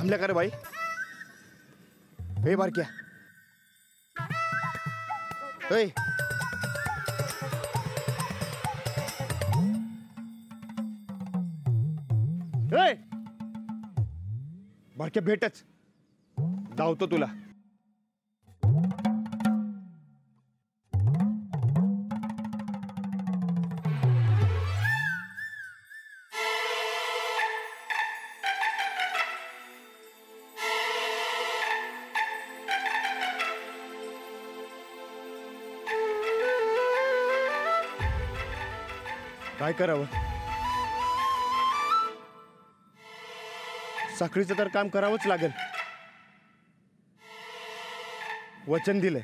थांबल्या का रे बाई? हे बारक्या ए बारक्या भेटच धावतो तुला. काय करावं? साखळीचं तर काम करावंच लागेल. वचन दिलंय.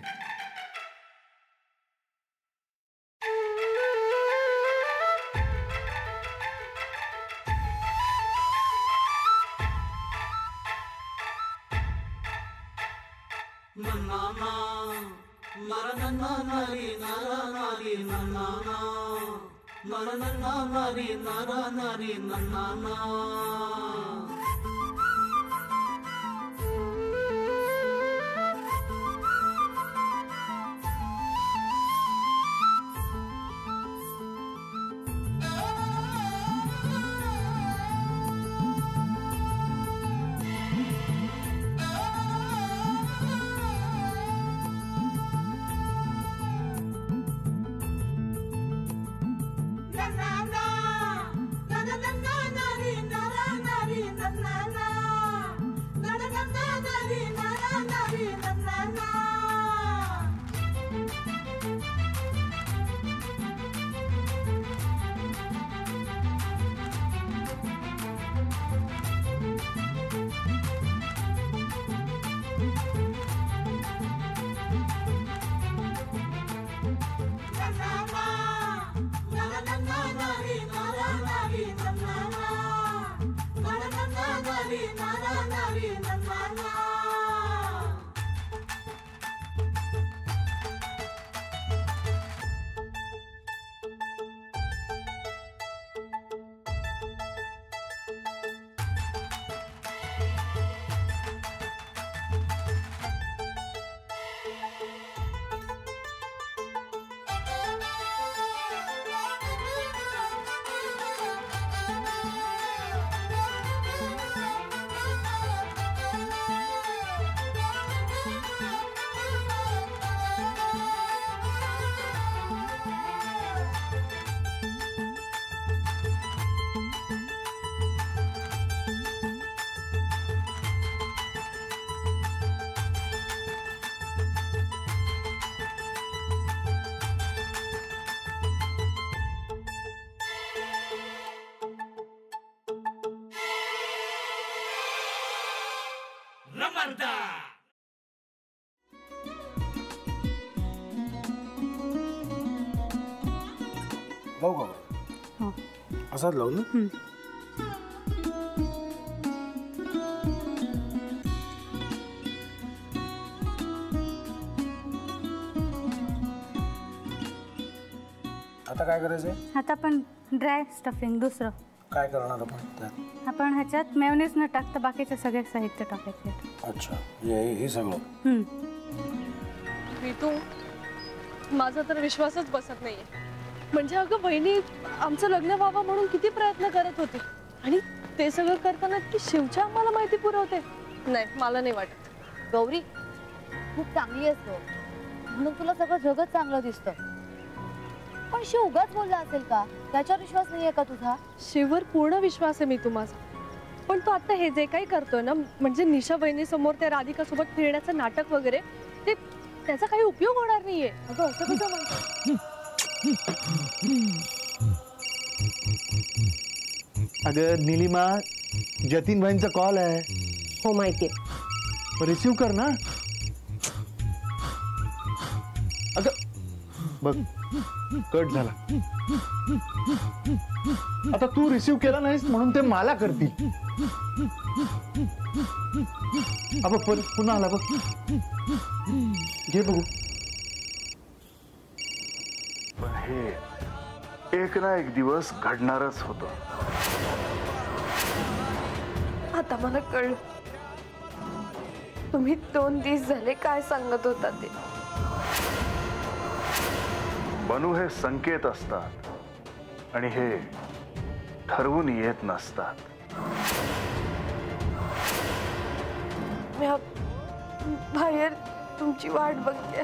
लावू का? असाच लावू ना. आता काय करायचंय? आता आपण ड्राय स्टफिंग दुसरं काय करणार आपण त्यात? आपण ह्याच्यात मेयोनीज न टाकता बाकीचे सगळे साहित्य टाकायचे. अच्छा, हे सगळं. ऋतू, माझा तर विश्वासच बसत नाहीये. म्हणजे अगं बहिणी आमचं लग्न व्हावं म्हणून किती प्रयत्न करत होती आणि ते सगळं करताना की शिवच्या आम्हाला माहिती पुरवते. नाही, मला नाही वाटत. गौरी खूप चांगली आहेस म्हणून तुला सगळं जगच चांगलं दिसतं. पण शिव उगाच बोलला असेल का? त्याच्यावर विश्वास नाहीये का तुझा? शिववर पूर्ण विश्वास आहे मी तुम्हाला. पण तो आता हे जे काही करतोय ना, म्हणजे निशा बहिणी समोर त्या राधिका सोबत फिरण्याचं नाटक वगैरे, ते त्याचा काही उपयोग होणार नाहीये. अगं असं कसं म्हणतो? अगं नीलिमा, जतीन भाईंचा कॉल आहे. हो माहितीये. रिसीव कर ना. अगं बघ, कट झाला. आता तू रिसीव केला नाहीस म्हणून ते मला करतील. अब पुन्हा आला बघ. घे बघू. पण हे एक ना एक दिवस घडणारच होतं. आता मला कळलं तुम्ही 2 दिवस झाले काय सांगत होता ते? बनू हे संकेत असतात आणि हे ठरवून येत नसतात. मी बाहेर तुमची वाट बघते.